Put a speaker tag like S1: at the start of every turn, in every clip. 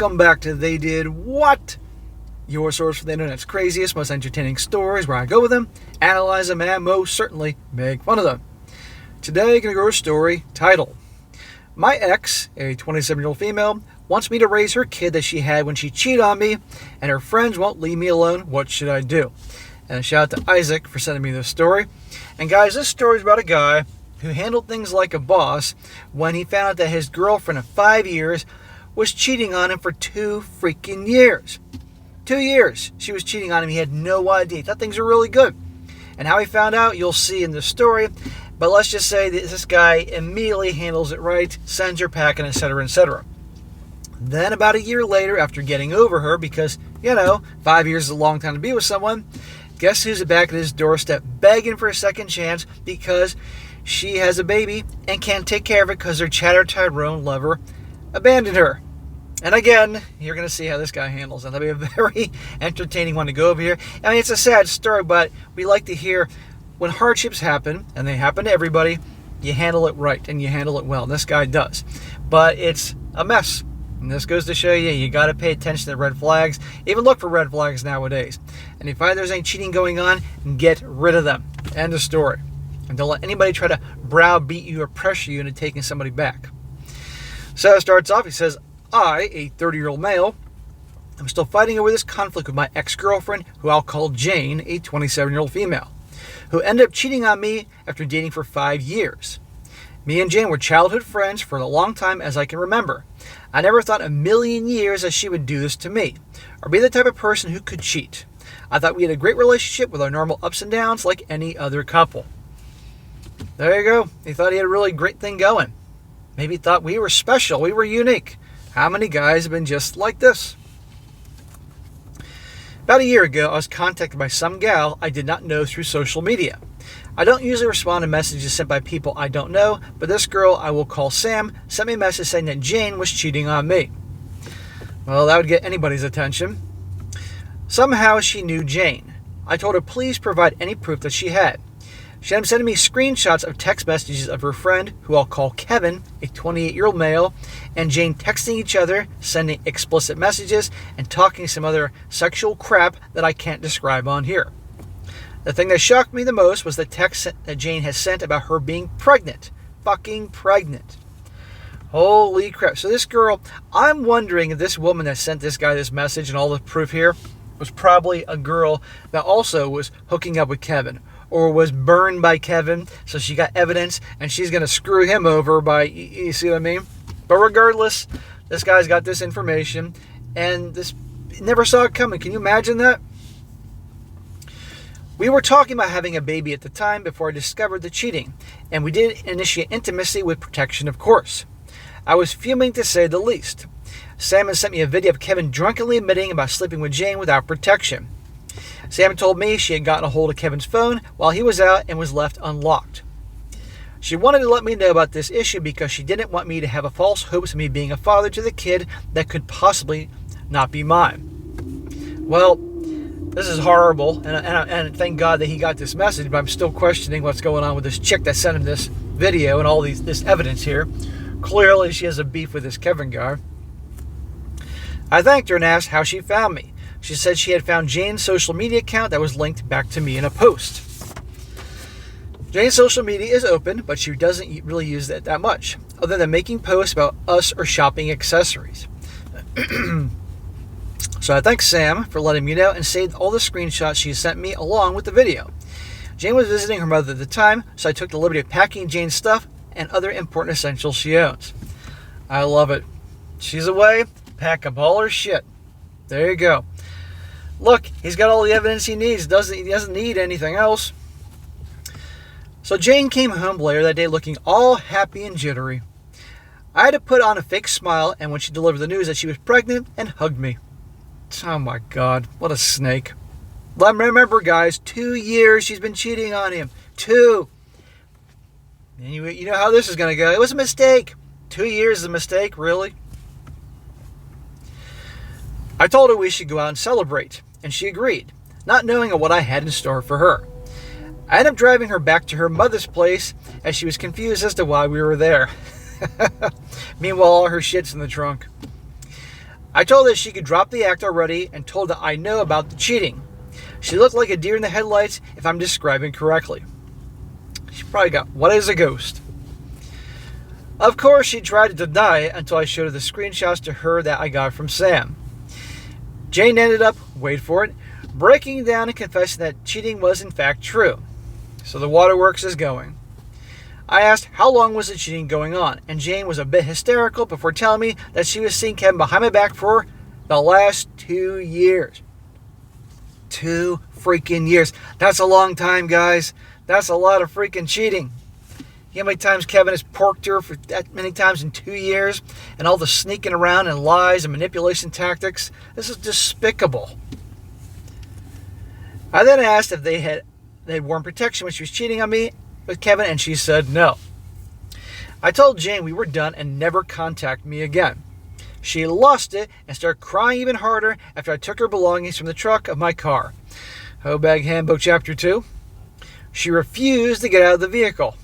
S1: Welcome back to They Did What? Your source for the internet's craziest, most entertaining stories, where I go with them, analyze them, and most certainly make fun of them. Today, I'm going to go over a story titled, My Ex, a 27-year-old female, wants me to raise her kid that she had when she cheated on me, and her friends won't leave me alone. What should I do? And a shout out to Isaac for sending me this story. And guys, this story is about a guy who handled things like a boss when he found out that his girlfriend of 5 years was cheating on him for 2 freaking years. 2 years she was cheating on him. He had no idea. He thought things were really good. And how he found out, you'll see in this story. But let's just say that this guy immediately handles it right, sends her packing, etc., etc. Then about a year later, after getting over her, because, 5 years is a long time to be with someone, guess who's back at his doorstep begging for a second chance because she has a baby and can't take care of it because her Chatter Tyrone lover abandoned her. And again, you're going to see how this guy handles it. That'll be a very entertaining one to go over here. I mean, it's a sad story, but we like to hear when hardships happen, and they happen to everybody, you handle it right and you handle it well. And this guy does. But it's a mess. And this goes to show you got to pay attention to red flags. Even look for red flags nowadays. And if you find there's any cheating going on, get rid of them. End of story. And don't let anybody try to browbeat you or pressure you into taking somebody back. So it starts off, he says, I, a 30-year-old male, am still fighting over this conflict with my ex-girlfriend, who I'll call Jane, a 27-year-old female, who ended up cheating on me after dating for 5 years. Me and Jane were childhood friends for a long time as I can remember. I never thought a million years that she would do this to me, or be the type of person who could cheat. I thought we had a great relationship with our normal ups and downs like any other couple. There you go. He thought he had a really great thing going. Maybe he thought we were special, we were unique. How many guys have been just like this? About a year ago, I was contacted by some gal I did not know through social media. I don't usually respond to messages sent by people I don't know, but this girl I will call Sam sent me a message saying that Jane was cheating on me. Well, that would get anybody's attention. Somehow she knew Jane. I told her please provide any proof that she had. She ended up sending me screenshots of text messages of her friend, who I'll call Kevin, a 28-year-old male, and Jane texting each other, sending explicit messages, and talking some other sexual crap that I can't describe on here. The thing that shocked me the most was the text that Jane has sent about her being pregnant. Fucking pregnant. Holy crap. So this girl, I'm wondering if this woman that sent this guy this message and all the proof here was probably a girl that also was hooking up with Kevin, or was burned by Kevin, so she got evidence, and she's going to screw him over by, you see what I mean? But regardless, this guy's got this information, and this never saw it coming. Can you imagine that? We were talking about having a baby at the time before I discovered the cheating, and we did initiate intimacy with protection, of course. I was fuming to say the least. Sam has sent me a video of Kevin drunkenly admitting about sleeping with Jane without protection. Sam told me she had gotten a hold of Kevin's phone while he was out and was left unlocked. She wanted to let me know about this issue because she didn't want me to have a false hopes of me being a father to the kid that could possibly not be mine. Well, this is horrible, and thank God that he got this message, but I'm still questioning what's going on with this chick that sent him this video and all this evidence here. Clearly she has a beef with this Kevin guy. I thanked her and asked how she found me. She said she had found Jane's social media account that was linked back to me in a post. Jane's social media is open, but she doesn't really use it that much, other than making posts about us or shopping accessories. So I thank Sam for letting me know and saved all the screenshots she sent me along with the video. Jane was visiting her mother at the time, so I took the liberty of packing Jane's stuff and other important essentials she owns. I love it. She's away, pack up all her shit. There you go. Look, he's got all the evidence he needs. He doesn't need anything else. So Jane came home later that day looking all happy and jittery. I had to put on a fake smile, and when she delivered the news that she was pregnant, and hugged me. Oh my God, what a snake. Remember, guys, 2 years she's been cheating on him. 2. And you know how this is going to go. It was a mistake. 2 years is a mistake, really? I told her we should go out and celebrate, and she agreed, not knowing what I had in store for her. I ended up driving her back to her mother's place as she was confused as to why we were there. Meanwhile, all her shit's in the trunk. I told her that she could drop the act already and told her I know about the cheating. She looked like a deer in the headlights if I'm describing correctly. She probably got, what is a ghost? Of course, she tried to deny it until I showed her the screenshots to her that I got from Sam. Jane ended up, wait for it, breaking down and confessing that cheating was in fact true. So the waterworks is going. I asked how long was the cheating going on, and Jane was a bit hysterical before telling me that she was seeing Kevin behind my back for the last 2 years. 2 freaking years. That's a long time, guys. That's a lot of freaking cheating. You know how many times Kevin has porked her for that many times in 2 years? And all the sneaking around and lies and manipulation tactics? This is despicable. I then asked if they had worn protection when she was cheating on me with Kevin, and she said no. I told Jane we were done and never contact me again. She lost it and started crying even harder after I took her belongings from the truck of my car. Hoe Bag Handbook Chapter 2. She refused to get out of the vehicle.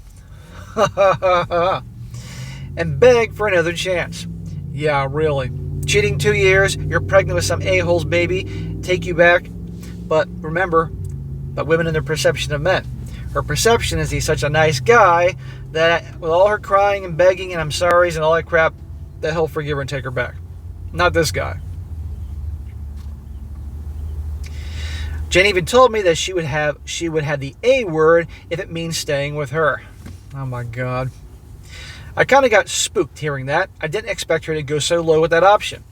S1: And begged for another chance. Yeah, really. Cheating 2 years, you're pregnant with some a-hole's baby, take you back. But remember, but women and their perception of men. Her perception is he's such a nice guy that with all her crying and begging and I'm sorry's and all that crap, that he'll forgive her and take her back. Not this guy. Jen even told me that she would have the A word if it means staying with her. Oh my God. I kind of got spooked hearing that. I didn't expect her to go so low with that option.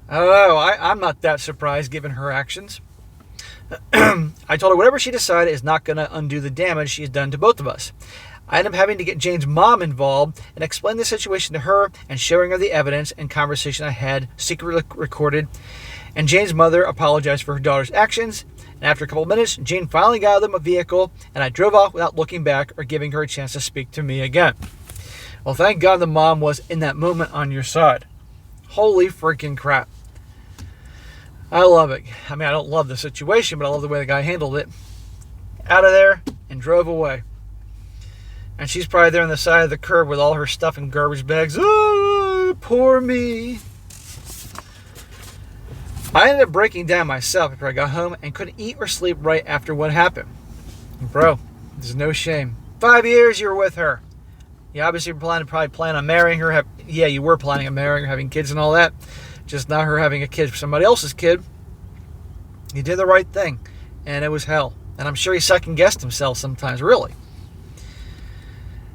S1: I don't know. I'm not that surprised given her actions. I told her whatever she decided is not going to undo the damage she has done to both of us. I ended up having to get Jane's mom involved and explain the situation to her and showing her the evidence and conversation I had secretly recorded. And Jane's mother apologized for her daughter's actions. And after a couple of minutes, Jane finally got out of the vehicle and I drove off without looking back or giving her a chance to speak to me again. Well, thank God the mom was in that moment on your side. Holy freaking crap. I love it. I mean, I don't love the situation, but I love the way the guy handled it. Out of there and drove away. And she's probably there on the side of the curb with all her stuff in garbage bags. Oh, poor me. I ended up breaking down myself after I got home and couldn't eat or sleep right after what happened. Bro, there's no shame. 5 years you were with her. You obviously probably plan on marrying her. Yeah, you were planning on marrying her, having kids and all that. Just not her having a kid for somebody else's kid. He did the right thing, and it was hell. And I'm sure he second-guessed himself sometimes, really.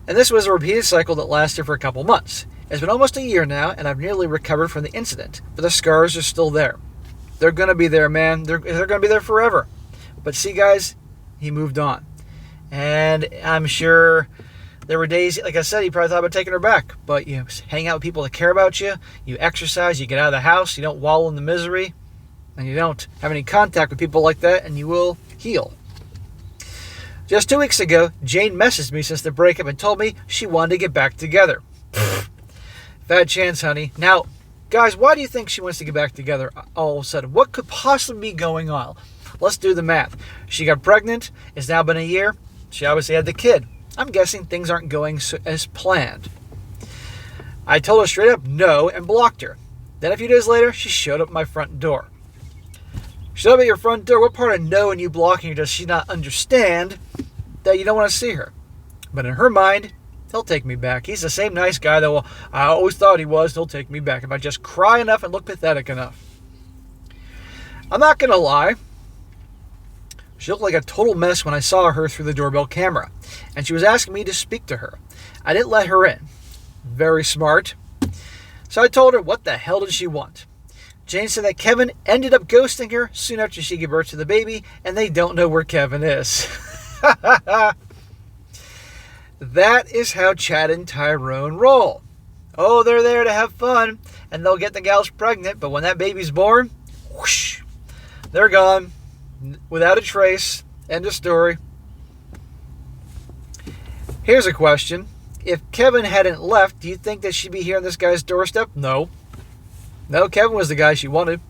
S1: And this was a repeated cycle that lasted for a couple months. It's been almost a year now, and I've nearly recovered from the incident, but the scars are still there. They're going to be there, man. They're going to be there forever. But see, guys, he moved on. And I'm sure there were days, like I said, he probably thought about taking her back. But you hang out with people that care about you. You exercise. You get out of the house. You don't wallow in the misery. And you don't have any contact with people like that. And you will heal. Just 2 weeks ago, Jane messaged me since the breakup and told me she wanted to get back together. Bad chance, honey. Now, guys, why do you think she wants to get back together all of a sudden? What could possibly be going on? Let's do the math. She got pregnant. It's now been a year. She obviously had the kid. I'm guessing things aren't going as planned. I told her straight up no and blocked her. Then a few days later, she showed up at my front door. Showed up at your front door. What part of no and you blocking her does she not understand that you don't want to see her? But in her mind, he'll take me back. He's the same nice guy that I always thought he was. He'll take me back if I just cry enough and look pathetic enough. I'm not going to lie. She looked like a total mess when I saw her through the doorbell camera. And she was asking me to speak to her. I didn't let her in. Very smart. So I told her what the hell did she want. Jane said that Kevin ended up ghosting her soon after she gave birth to the baby. And they don't know where Kevin is. That is how Chad and Tyrone roll. Oh, they're there to have fun. And they'll get the gals pregnant. But when that baby's born, whoosh, they're gone. Without a trace. End of story. Here's a question. If Kevin hadn't left, do you think that she'd be here on this guy's doorstep? No. No, Kevin was the guy she wanted.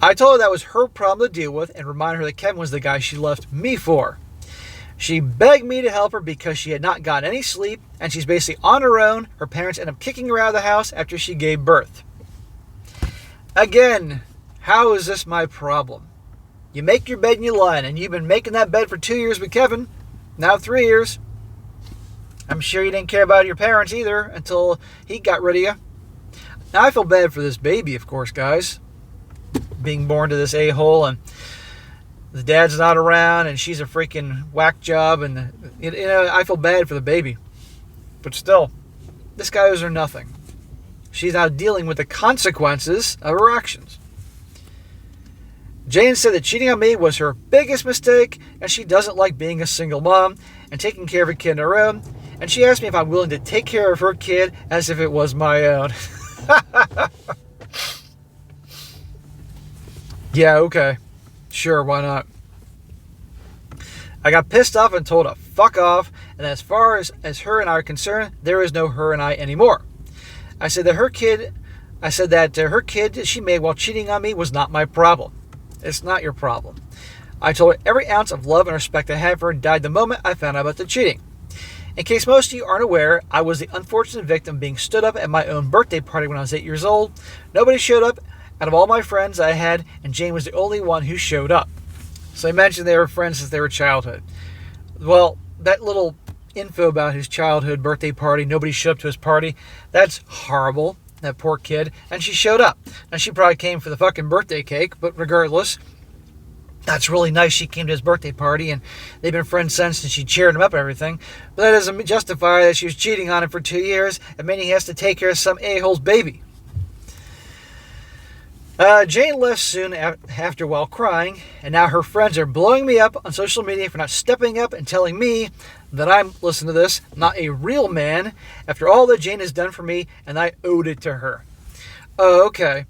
S1: I told her that was her problem to deal with and reminded her that Kevin was the guy she left me for. She begged me to help her because she had not gotten any sleep, and she's basically on her own. Her parents ended up kicking her out of the house after she gave birth. Again, how is this my problem? You make your bed and you lie in, and you've been making that bed for 2 years with Kevin, now 3 years. I'm sure you didn't care about your parents either until he got rid of you. Now I feel bad for this baby, of course, guys, being born to this a-hole, and the dad's not around, and she's a freaking whack job, and I feel bad for the baby. But still, this guy owes her nothing. She's now dealing with the consequences of her actions. Jane said that cheating on me was her biggest mistake, and she doesn't like being a single mom and taking care of a kid on her own. And she asked me if I'm willing to take care of her kid as if it was my own. Yeah, okay. Sure, why not? I got pissed off and told her fuck off, and as far as her and I are concerned, there is no her and I anymore. I said that her kid she made while cheating on me was not my problem. It's not your problem. I told her every ounce of love and respect I had for her died the moment I found out about the cheating. In case most of you aren't aware, I was the unfortunate victim being stood up at my own birthday party when I was 8 years old. Nobody showed up out of all my friends I had, and Jane was the only one who showed up. So I mentioned they were friends since they were childhood. Well, that little info about his childhood birthday party, nobody showed up to his party, that's horrible. That poor kid. And she showed up. Now, she probably came for the fucking birthday cake, but regardless, that's really nice. She came to his birthday party, and they've been friends since, and she cheered him up and everything. But that doesn't justify that she was cheating on him for 2 years, and meaning he has to take care of some a-hole's baby. Jane left soon after while crying, and now her friends are blowing me up on social media for not stepping up and telling me that I'm, listen to this, not a real man after all that Jane has done for me, and I owed it to her. Oh, okay.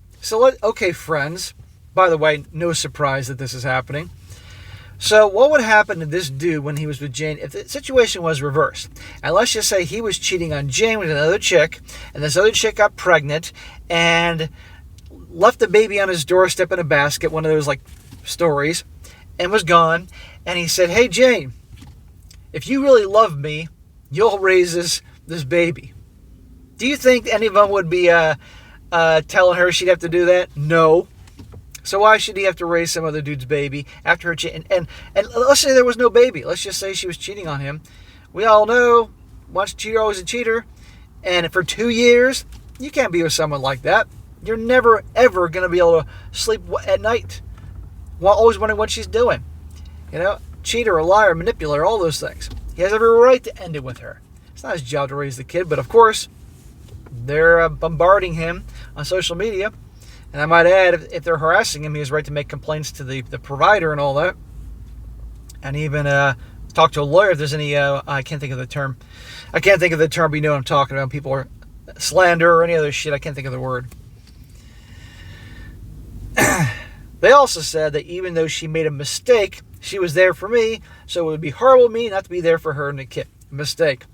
S1: Okay, friends. By the way, no surprise that this is happening. So what would happen to this dude when he was with Jane if the situation was reversed? And let's just say he was cheating on Jane with another chick, and this other chick got pregnant, and left the baby on his doorstep in a basket, one of those like stories, and was gone. And he said, hey Jane, if you really love me, you'll raise this baby. Do you think any of them would be telling her she'd have to do that? No. So why should he have to raise some other dude's baby after her cheating? And let's say there was no baby. Let's just say she was cheating on him. We all know once a cheater, always a cheater. And for 2 years, you can't be with someone like that. You're never, ever going to be able to sleep at night while always wondering what she's doing. Cheater, a liar, manipulator, all those things. He has every right to end it with her. It's not his job to raise the kid, but of course, they're bombarding him on social media. And I might add, if they're harassing him, he has a right to make complaints to the provider and all that. And even talk to a lawyer if there's any, I can't think of the term. But you know what I'm talking about. People are slander or any other shit. I can't think of the word. They also said that even though she made a mistake, she was there for me, so it would be horrible of me not to be there for her and the kid. Mistake.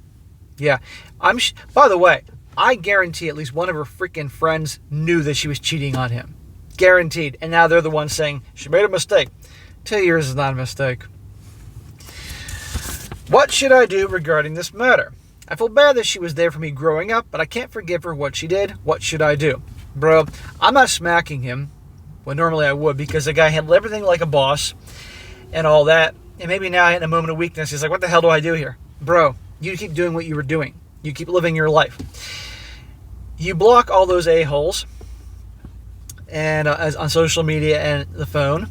S1: Yeah. By the way, I guarantee at least one of her freaking friends knew that she was cheating on him. Guaranteed. And now they're the ones saying, she made a mistake. 2 years is not a mistake. What should I do regarding this matter? I feel bad that she was there for me growing up, but I can't forgive her what she did. What should I do? Bro, I'm not smacking him. Well, normally I would, because the guy handled everything like a boss and all that. And maybe now in a moment of weakness, he's like, what the hell do I do here? Bro, you keep doing what you were doing. You keep living your life. You block all those a-holes and on social media and the phone,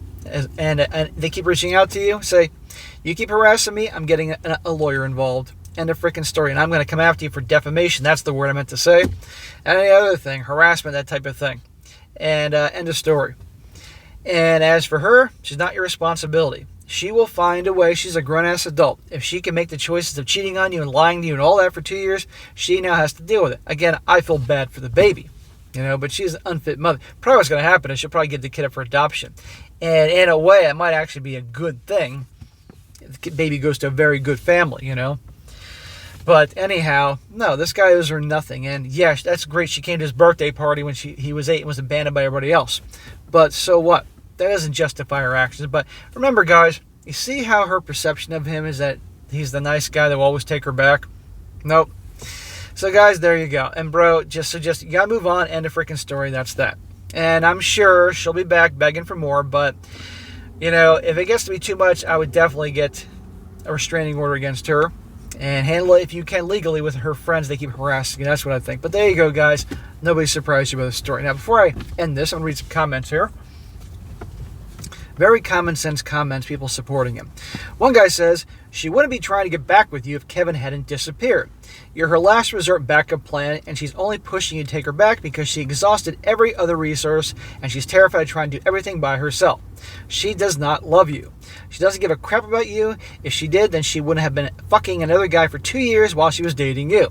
S1: and they keep reaching out to you. Say, you keep harassing me, I'm getting a lawyer involved. End of freaking story. And I'm going to come after you for defamation. That's the word I meant to say. And any other thing, harassment, that type of thing. And end of story. And as for her, she's not your responsibility. She will find a way. She's a grown-ass adult. If she can make the choices of cheating on you and lying to you and all that for 2 years, she now has to deal with it. Again, I feel bad for the baby, but she's an unfit mother. Probably what's going to happen is she'll probably give the kid up for adoption. And in a way, it might actually be a good thing. The baby goes to a very good family, But anyhow, no, this guy owes her nothing. And yes, that's great. She came to his birthday party when he was 8 and was abandoned by everybody else. But so what? That doesn't justify her actions. But remember, guys, you see how her perception of him is that he's the nice guy that will always take her back. Nope. So guys, there you go. And bro, just you gotta move on. End of freaking story. That's that. And I'm sure she'll be back begging for more. But you know, if it gets to be too much, I would definitely get a restraining order against her and handle it if you can legally with her friends. They keep harassing you. That's what I think. But there you go, guys. Nobody's surprised you by the story. Now, before I end this, I'm gonna read some comments here. Very common sense comments, people supporting him. One guy says, she wouldn't be trying to get back with you if Kevin hadn't disappeared. You're her last resort backup plan, and she's only pushing you to take her back because she exhausted every other resource, and she's terrified of trying to do everything by herself. She does not love you. She doesn't give a crap about you. If she did, then she wouldn't have been fucking another guy for 2 years while she was dating you.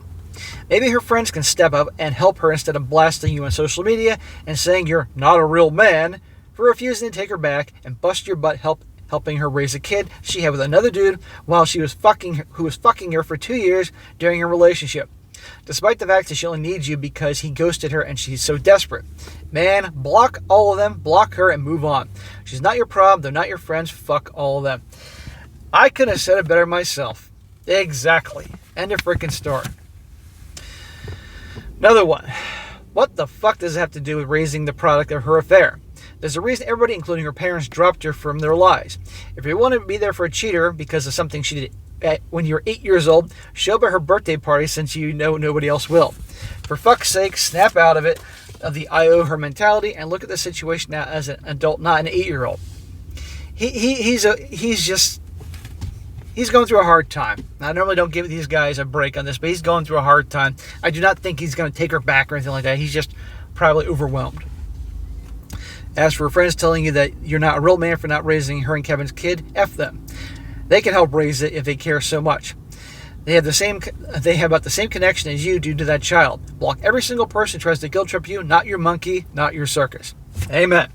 S1: Maybe her friends can step up and help her instead of blasting you on social media and saying you're not a real man for refusing to take her back and bust your butt helping her raise a kid she had with another dude while who was fucking her for 2 years during her relationship. Despite the fact that she only needs you because he ghosted her and she's so desperate. Man, block all of them, block her, and move on. She's not your problem, they're not your friends, fuck all of them. I couldn't have said it better myself. Exactly. End of freaking story. Another one. What the fuck does it have to do with raising the product of her affair? There's a reason everybody, including her parents, dropped her from their lives. If you want to be there for a cheater because of something she did when you were 8 years old, show up at her birthday party since you know nobody else will. For fuck's sake, snap out of it, of the I owe her mentality, and look at the situation now as an adult, not an 8-year-old. He's going through a hard time. I normally don't give these guys a break on this, but he's going through a hard time. I do not think he's going to take her back or anything like that. He's just probably overwhelmed. As for friends telling you that you're not a real man for not raising her and Kevin's kid, F them. They can help raise it if they care so much. They have about the same connection as you do to that child. Block every single person who tries to guilt trip you, not your monkey, not your circus. Amen.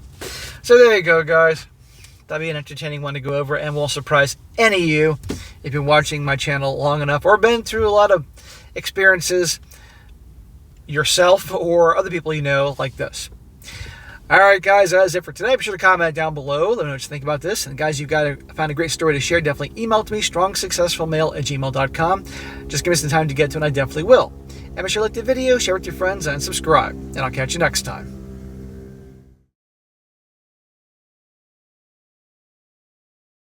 S1: So there you go, guys. That'll be an entertaining one to go over and will surprise any of you if you've been watching my channel long enough or been through a lot of experiences yourself or other people you know like this. Alright guys, that's it for today. Be sure to comment down below. Let me know what you think about this. And guys, you've found a great story to share. Definitely email to me, strongsuccessfulmale@gmail.com. Just give me some time to get to it and I definitely will. And be sure to like the video, share with your friends, and subscribe. And I'll catch you next time.